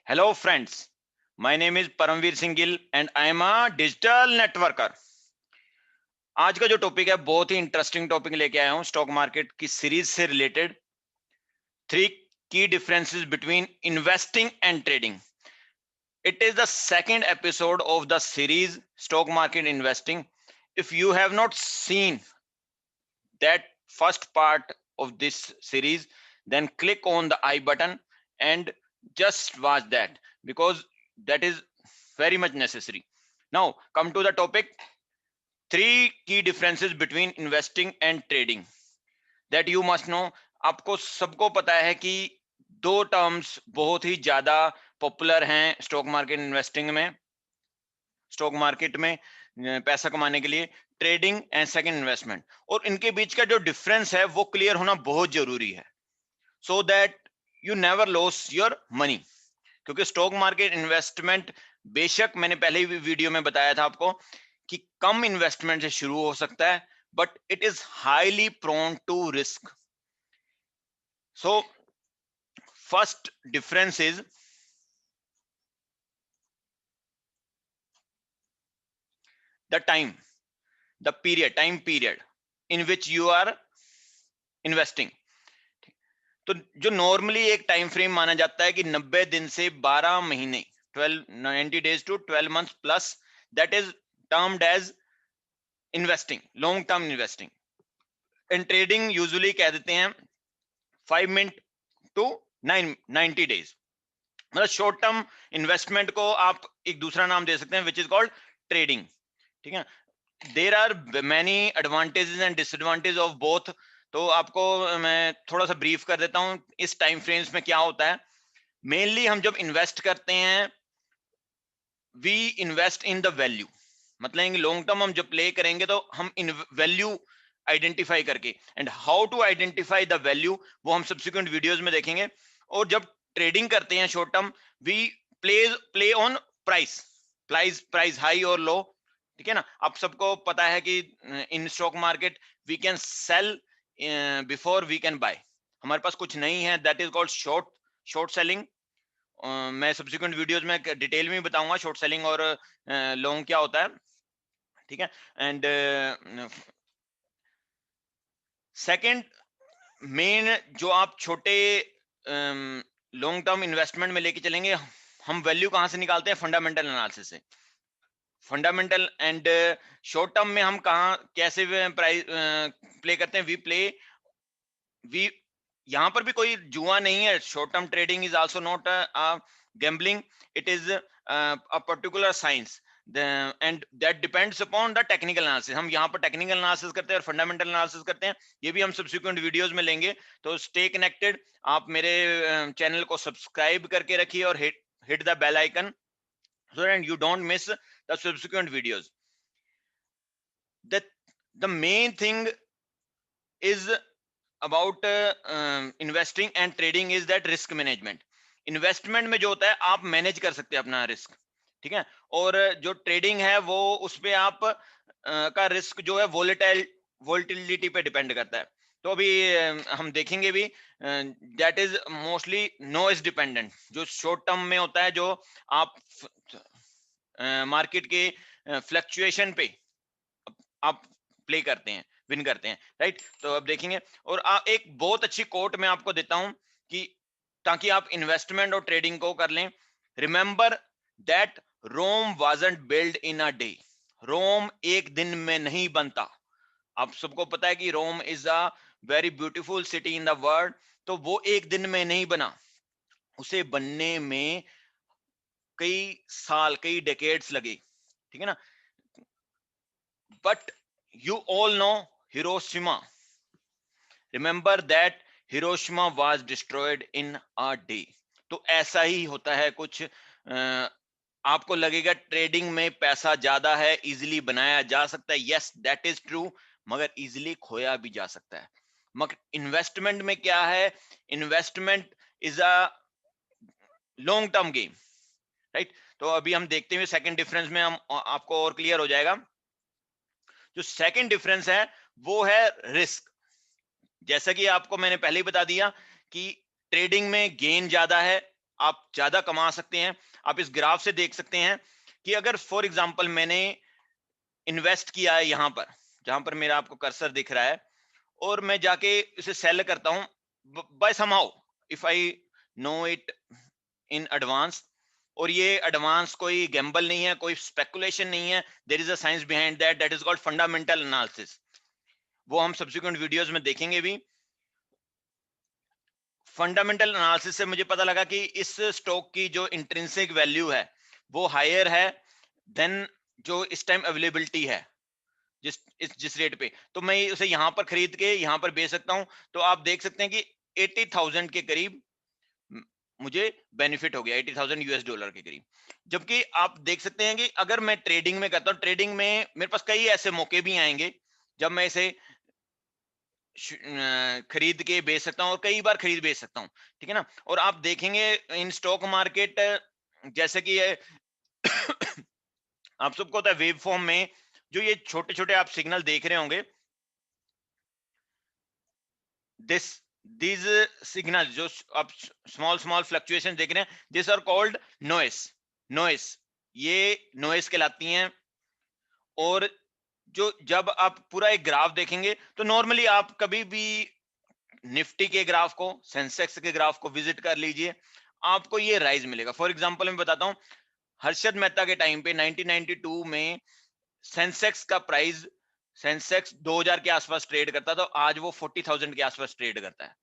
Hello friends, my name is Paramveer Singh Gill and I am a digital networker. आज का जो topic है बहुत ही इंटरेस्टिंग टॉपिक लेके आया हूं स्टॉक मार्केट की सीरीज से related 3 key differences between investing and trading. It is the second episode of the series Stock Market Investing. If you have not seen that first part of this series, then click on the I button and just watch that because that is very much necessary. Now come to the topic. 3 key differences between investing and trading that you must know. आपको सबको पता है कि दो terms बहुत ही ज्यादा popular हैं stock market investing में, स्टॉक मार्केट में पैसा कमाने के लिए, ट्रेडिंग एंड सेकंड इन्वेस्टमेंट। और इनके बीच का जो डिफरेंस है वो क्लियर होना बहुत जरूरी है so that you never loss your money. क्योंकि स्टॉक मार्केट इन्वेस्टमेंट, बेशक मैंने पहले ही वीडियो में बताया था आपको कि कम इन्वेस्टमेंट से शुरू हो सकता है, but it is highly prone to risk. So first difference is the time period in which you are investing. तो जो नॉर्मली एक टाइम फ्रेम माना जाता है कि 90 दिन से 12 महीने, 90 days to 12 months plus, that is termed as investing, long term investing. And trading usually कह देते हैं 5 मिनट टू 90 days। मतलब शॉर्ट टर्म इन्वेस्टमेंट को आप एक दूसरा नाम दे सकते हैं विच इज कॉल्ड ट्रेडिंग। ठीक है, there are many advantages and disadvantage of both. तो आपको मैं थोड़ा सा ब्रीफ कर देता हूं इस टाइम फ्रेम्स में क्या होता है। मेनली हम जब इन्वेस्ट करते हैं we invest in the value, मतलब लॉन्ग टर्म हम जब प्ले करेंगे तो हम इन वैल्यू आइडेंटिफाई करके, and how to identify the value वो हम सब्सिक्वेंट वीडियोस में देखेंगे। और जब ट्रेडिंग करते हैं short term we play on price, price high और लो। ठीक है ना, आप सबको पता है कि in stock market we can sell before we can buy. हमारे पास कुछ नहीं है, that is called short selling. मैं सब्सिक्वेंट वीडियोस में डिटेल में बताऊंगा शॉर्ट सेलिंग और लॉन्ग क्या होता है। ठीक है, एंड सेकंड मेन जो आप छोटे लॉन्ग टर्म इन्वेस्टमेंट में लेके चलेंगे, हम वैल्यू कहां से निकालते हैं? फंडामेंटल एनालिसिस से। फंडामेंटल एंड शॉर्ट टर्म में हम कहां कैसे प्राइस प्ले करते हैं? वी यहां पर भी कोई जुआ नहीं है। Short term trading is also not gambling, it is a particular science and that depends upon the technical analysis. हम यहाँ पर टेक्निकल एनालिसिस करते हैं और फंडामेंटल एनालिसिस करते हैं, ये भी हम सब्सिक्वेंट वीडियोस में लेंगे। तो स्टे कनेक्टेड, आप मेरे चैनल को सब्सक्राइब करके रखिए और hit the bell icon so that you don't miss the subsequent videos. The main thing is about investing and trading is that risk management. Investment में जो होता है आप मैनेज कर सकते हैं अपना रिस्क, ठीक है। और जो ट्रेडिंग है वो उसपे आप का रिस्क जो है वोलेटिलिटी पे डिपेंड करता है। तो अभी हम देखेंगे भी that is mostly noise dependent. जो शॉर्ट टर्म में होता है, जो आप मार्केट के फ्लक्चुएशन पे आप प्ले करते हैं, विन करते हैं, राइट। तो अब देखेंगे, और एक बहुत अच्छी कोट मैं आपको देता हूं कि ताकि आप इन्वेस्टमेंट और ट्रेडिंग को कर लें। Remember that Rome wasn't built in a day. Rome एक दिन में नहीं बनता। आप सबको पता है कि Rome is a very beautiful city in the world. तो वो एक दिन में नहीं बना, उसे बनने में कई साल, कई डेकेड्स लगे, ठीक है ना। But you all know Hiroshima, remember that Hiroshima was destroyed in a day. तो ऐसा ही होता है कुछ। आपको लगेगा ट्रेडिंग में पैसा ज्यादा है, इजीली बनाया जा सकता है, यस दैट इज ट्रू, मगर इजीली खोया भी जा सकता है। मगर इन्वेस्टमेंट में क्या है? Investment is a long term game, right. तो अभी हम देखते हुए सेकंड डिफरेंस में हम आपको और क्लियर हो जाएगा। जो सेकंड डिफरेंस है वो है रिस्क। जैसा कि आपको मैंने पहले ही बता दिया कि ट्रेडिंग में गेन ज्यादा है, आप ज्यादा कमा सकते हैं। आप इस ग्राफ से देख सकते हैं कि अगर फॉर एग्जांपल मैंने इन्वेस्ट किया है यहां पर, जहां पर मेरा आपको कर्सर दिख रहा है, और मैं जाके इसे सेल करता हूं by somehow, if I know it in advance, और ये एडवांस कोई गैम्बल नहीं है, कोई स्पेकुलेशन नहीं है, there is a science behind that, that is called fundamental analysis. वो हम सब्सिक्वेंट वीडियोस में देखेंगे भी। फंडामेंटल एनालिसिस से मुझे पता लगा कि इस स्टॉक की जो इंट्रिंसिक वैल्यू है वो हायर है देन जो इस टाइम अवेलेबिलिटी है, जिस रेट पे, तो मैं उसे यहां पर खरीद के यहां पर बेच सकता हूं। तो आप देख सकते हैं कि 80,000 के करीब मुझे बेनिफिट हो गया, 80,000 यूएस डॉलर के करीब। जबकि आप देख सकते हैं कि अगर मैं ट्रेडिंग में करता हूं, ट्रेडिंग में मेरे पास कई ऐसे मौके भी आएंगे जब मैं इसे खरीद के बेच सकता हूं, और कई बार खरीद बेच सकता हूं, ठीक है ना। और आप देखेंगे इन स्टॉक मार्केट, जैसे कि ये आप सबको होता है वेव फॉर्म में, जो ये छोटे छोटे आप सिग्नल देख रहे होंगे, दिस these signals जो आप स्मॉल स्मॉल फ्लक्चुएशन देख रहे हैं, this are called noise. Noise, ये नॉइस कहलाती हैं। और जो जब आप पूरा एक ग्राफ देखेंगे, तो नॉर्मली आप कभी भी निफ्टी के ग्राफ को, सेंसेक्स के ग्राफ को विजिट कर लीजिए, आपको ये राइज मिलेगा। फॉर एग्जांपल मैं बताता हूं, हर्षद मेहता के टाइम पे 1992 में सेंसेक्स का प्राइस, सेंसेक्स 2000 के आसपास ट्रेड करता था, आज वो 40,000 के आसपास ट्रेड करता है।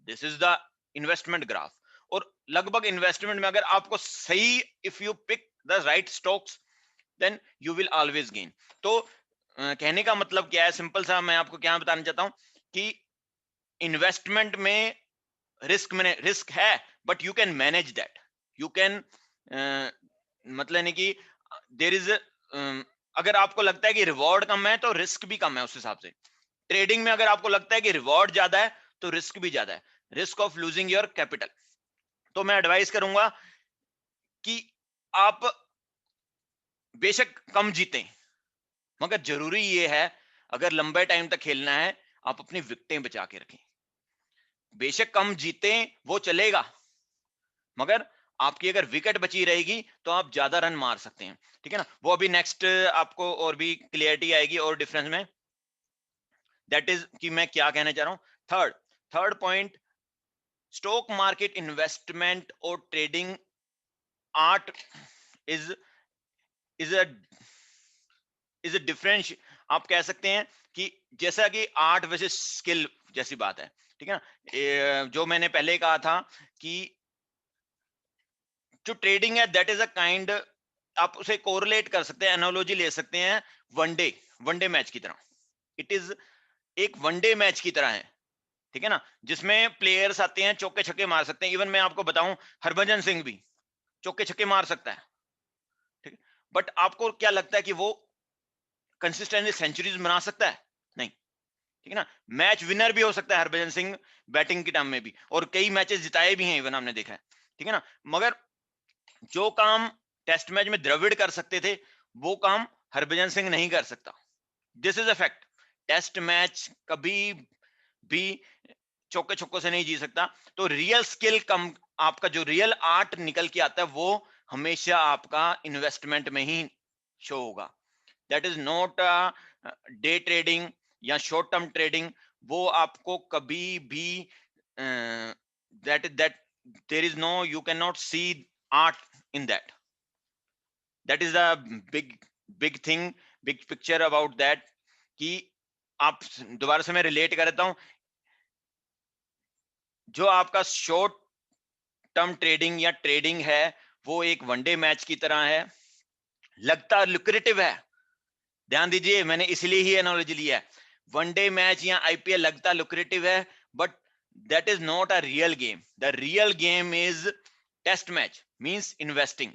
This is the investment graph. और लगभग इन्वेस्टमेंट में अगर आपको सही, if you pick the right stocks, then you will always gain. तो कहने का मतलब क्या है, सिंपल सा मैं आपको क्या बताना चाहता हूं कि इन्वेस्टमेंट में रिस्क है, but you can manage that. You can, मतलब नहीं कि देर इज, अगर आपको लगता है कि रिवॉर्ड कम है तो रिस्क भी कम है उस हिसाब से। ट्रेडिंग में अगर आपको लगता है कि रिवॉर्ड ज्यादा है तो रिस्क भी ज्यादा है, risk of losing your capital. तो मैं एडवाइस करूंगा कि आप बेशक कम जीतें, मगर जरूरी ये है, अगर लंबे टाइम तक खेलना है, आप अपनी विकेटें बचा के रखें। बेशक कम जीतें वो चलेगा, मगर आपकी अगर विकेट बची रहेगी तो आप ज्यादा रन मार सकते हैं, ठीक है ना। वो अभी नेक्स्ट आपको और भी क्लियरिटी आएगी और डिफरेंस में, दैट इज कि मैं क्या कहना चाह रहा हूं। Third point, stock market investment और trading art is is a is a difference. आप कह सकते हैं कि जैसा कि आर्ट वर्सेस स्किल जैसी बात है, ठीक है ना। जो मैंने पहले कहा था कि जो ट्रेडिंग है दैट इज अ काइंड, आप उसे कोरिलेट कर सकते हैं, एनालॉजी ले सकते हैं वनडे वनडे मैच की तरह। इट इज एक वनडे मैच की तरह है, ठीक है ना, जिसमें प्लेयर्स आते हैं, चौके छक्के मार सकते हैं। इवन मैं आपको बताऊं, हरभजन सिंह भी चौके छक्के मार सकता है, ठीक है। बट आपको क्या लगता है कि वो कंसिस्टेंटली सेंचुरीज बना सकता है? नहीं, ठीक है ना। मैच विनर भी हो सकता है हरभजन सिंह बैटिंग के टाइम में भी, और कई मैचेस जिताए भी हैं, इवन हमने देखा है, ठीक है ना। मगर जो काम टेस्ट मैच में द्रविड़ कर सकते थे, वो काम हरभजन सिंह नहीं कर सकता। This is a fact. Test match कभी भी चौके छक्कों से नहीं जी सकता। तो रियल स्किल कम, आपका जो रियल आर्ट निकल के आता है वो हमेशा आपका इन्वेस्टमेंट में ही शो होगा। That is not day trading या शॉर्ट टर्म ट्रेडिंग। वो आपको कभी भी that there is no, you can not see art in that. That is the big thing, big picture about that. कि आप, दोबारा से मैं रिलेट करता हूं, जो आपका शॉर्ट टर्म ट्रेडिंग या ट्रेडिंग है वो एक वनडे मैच की तरह है, लगता लुक्रेटिव है। ध्यान दीजिए, मैंने इसलिए ही एनालॉजी लिया है। वनडे मैच या आईपीएल लगता लुक्रेटिव है, but that is not a real game. The real game is test match, means investing.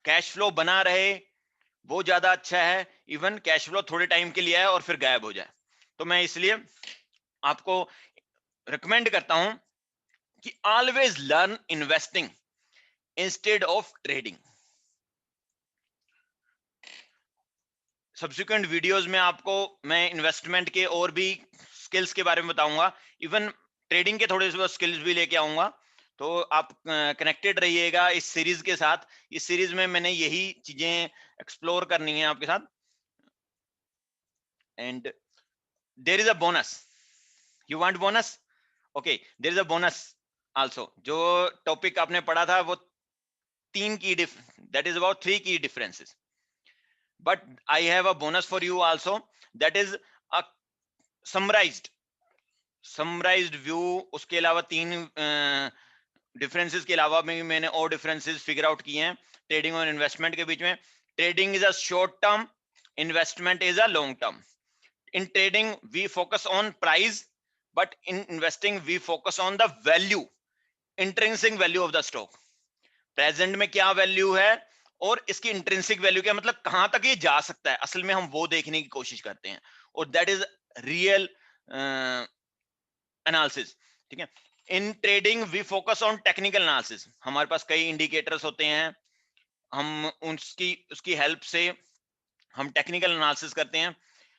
Cash flow बना रहे वो ज्यादा अच्छा है, इवन कैश फ्लो थोड़े टाइम के लिए आए और फिर गायब हो जाए। तो मैं इसलिए आपको रिकमेंड करता हूं कि always learn investing instead of trading. Subsequent videos में आपको मैं इन्वेस्टमेंट के और भी स्किल्स के बारे में बताऊंगा। इवन ट्रेडिंग के थोड़े से स्किल्स भी लेके आऊंगा, तो आप कनेक्टेड रहिएगा इस सीरीज के साथ। इस सीरीज में मैंने यही चीजें एक्सप्लोर करनी है आपके साथ। And there is a bonus, you want bonus, okay, there is a bonus also. जो टॉपिक आपने पढ़ा था वो तीन की दैट इज अबाउट 3 की differences, but I have a bonus for you also, that is a summarised view. उसके अलावा 3 डिफरेंसेस के अलावा में मैंने और डिफरेंसेस फिगर आउट किए हैं ट्रेडिंग और इन्वेस्टमेंट के बीच में। Trading is a short term, investment is a long term. In trading we focus on price, but in investing we focus on the value, intrinsic value of the stock। Present में क्या value है और इसकी intrinsic value क्या, मतलब कहां तक ये जा सकता है, असल में हम वो देखने की कोशिश करते हैं, और दैट इज रियल एनालिसिस। ठीक है, in trading we focus on technical analysis. हमारे पास कई इंडिकेटर्स होते हैं, हम उसकी हेल्प से हम टेक्निकल एनालिसिस करते हैं।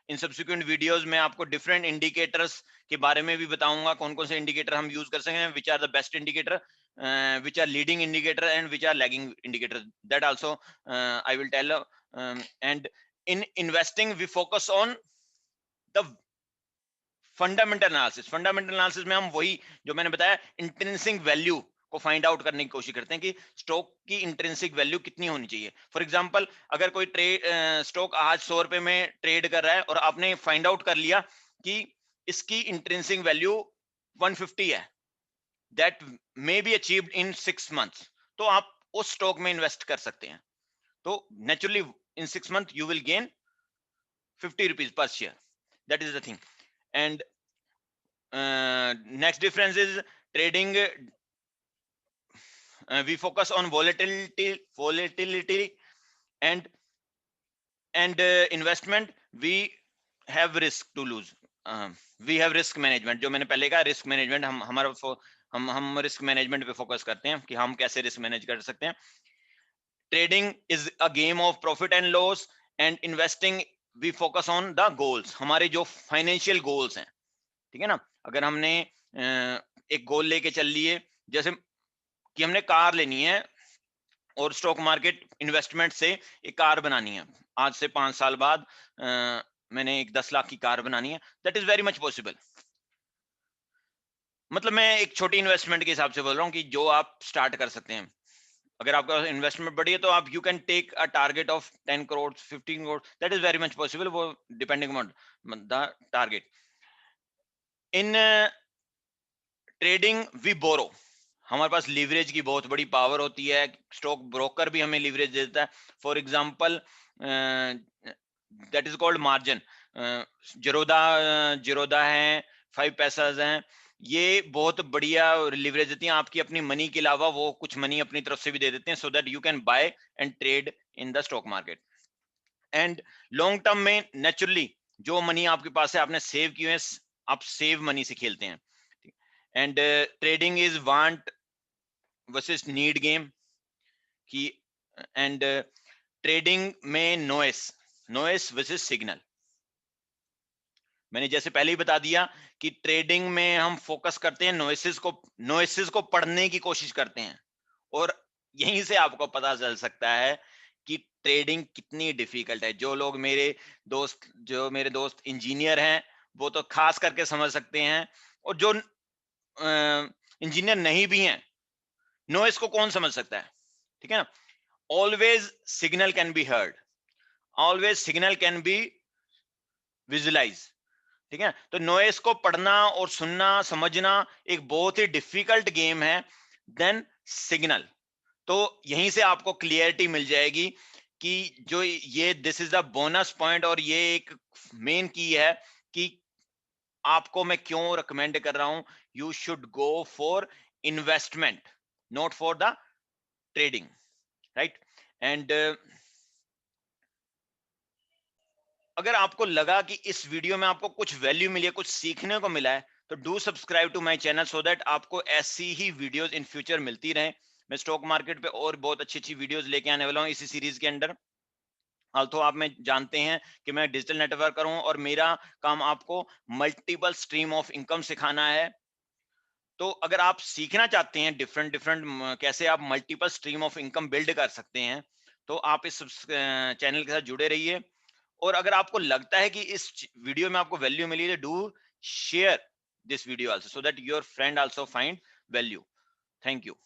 इन सब्सिक्वेंट वीडियोस में आपको डिफरेंट इंडिकेटर्स के बारे में भी बताऊंगा, कौन कौन से इंडिकेटर हम यूज कर सकते हैं, which are the best indicator, which are leading indicator and which are lagging indicator, that also I will tell. And in investing we focus on the fundamental analysis. Fundamental analysis में हम वही जो मैंने बताया intrinsic value को find out करने की कोशिश करते हैं कि स्टॉक की इंट्रिंसिक वैल्यू कितनी होनी चाहिए। फॉर एग्जांपल, अगर कोई स्टॉक आज 100 रुपए में ट्रेड कर रहा है और आपने फाइंड आउट कर लिया कि इसकी इंट्रिंसिक वैल्यू 150 है, that may be achieved in 6 months, तो आप उस स्टॉक में इन्वेस्ट कर सकते हैं। तो naturally in 6 month you will gain 50 rupees per share, that is the thing. And next difference is trading, we focus on volatility and investment we have risk to lose, we have risk management। जो मैंने पहले कहा risk management, हम risk management पे focus करते हैं कि हम कैसे रिस्क मैनेज कर सकते हैं। Trading is a game of profit and loss, and investing we focus on the goals, हमारे जो फाइनेंशियल गोल्स हैं। ठीक है ना, अगर हमने एक गोल लेके चल लिए, जैसे कि हमने कार लेनी है और स्टॉक मार्केट इन्वेस्टमेंट से एक कार बनानी है, आज से 5 साल बाद मैंने एक 10 लाख की कार बनानी है, that is very much possible. मतलब मैं एक छोटी इन्वेस्टमेंट के हिसाब से बोल रहा हूँ कि जो आप स्टार्ट कर सकते हैं। अगर आपका इन्वेस्टमेंट बढ़ी है तो आप you can take a target of 10 crore 15 crore, that is very much possible, वो depending on the target. In trading we borrow, हमारे पास लीवरेज की बहुत बड़ी पावर होती है, स्टॉक ब्रोकर भी हमें लीवरेज देता है। For example that is called margin. Zerodha Zerodha है, 5 पैसाज हैं, ये बहुत बढ़िया लीवरेज देती हैं आपकी अपनी मनी के अलावा, वो कुछ मनी अपनी तरफ से भी दे देते हैं, so that you can buy and trade in the stock market. And long term में नेचुरली जो मनी आपके पास है, आपने सेव किए हैं, आप सेव मनी से खेलते हैं। And trading is want versus need game की। एंड ट्रेडिंग में नॉइस वर्सेस सिग्नल, मैंने जैसे पहले ही बता दिया कि ट्रेडिंग में हम फोकस करते हैं नॉइसेस को पढ़ने की कोशिश करते हैं, और यहीं से आपको पता चल सकता है कि ट्रेडिंग कितनी डिफिकल्ट है। जो मेरे दोस्त इंजीनियर हैं वो तो खास करके समझ सकते हैं, और जो इंजीनियर नहीं भी हैं, नॉइस को कौन समझ सकता है। ठीक है ना, always signal can be heard, always signal can be visualize. ठीक है, तो नॉइस को पढ़ना और सुनना समझना एक बहुत ही डिफिकल्ट गेम है देन सिग्नल। तो यहीं से आपको क्लियरिटी मिल जाएगी कि जो ये this is the bonus point, और ये एक मेन की है कि आपको मैं क्यों रिकमेंड कर रहा हूं, you should go for investment, not for the trading, right. And अगर आपको लगा कि इस वीडियो में आपको कुछ वैल्यू मिली है, कुछ सीखने को मिला है, तो do subscribe to my channel so that आपको ऐसी ही वीडियोस इन फ्यूचर मिलती रहे। मैं स्टॉक मार्केट पे और बहुत अच्छी अच्छी वीडियोस लेके आने वाला हूँ इसी सीरीज के अंदर। ऑल्थो आप में जानते हैं कि मैं डिजिटल नेटवर्कर हूं, और मेरा काम आपको मल्टीपल स्ट्रीम ऑफ इनकम सिखाना है। तो अगर आप सीखना चाहते हैं डिफरेंट डिफरेंट कैसे आप multiple stream of income build कर सकते हैं, तो आप इस चैनल के साथ जुड़े रहिए। और अगर आपको लगता है कि इस वीडियो में आपको वैल्यू मिली है, do share this video also so that your friend also find value. Thank you.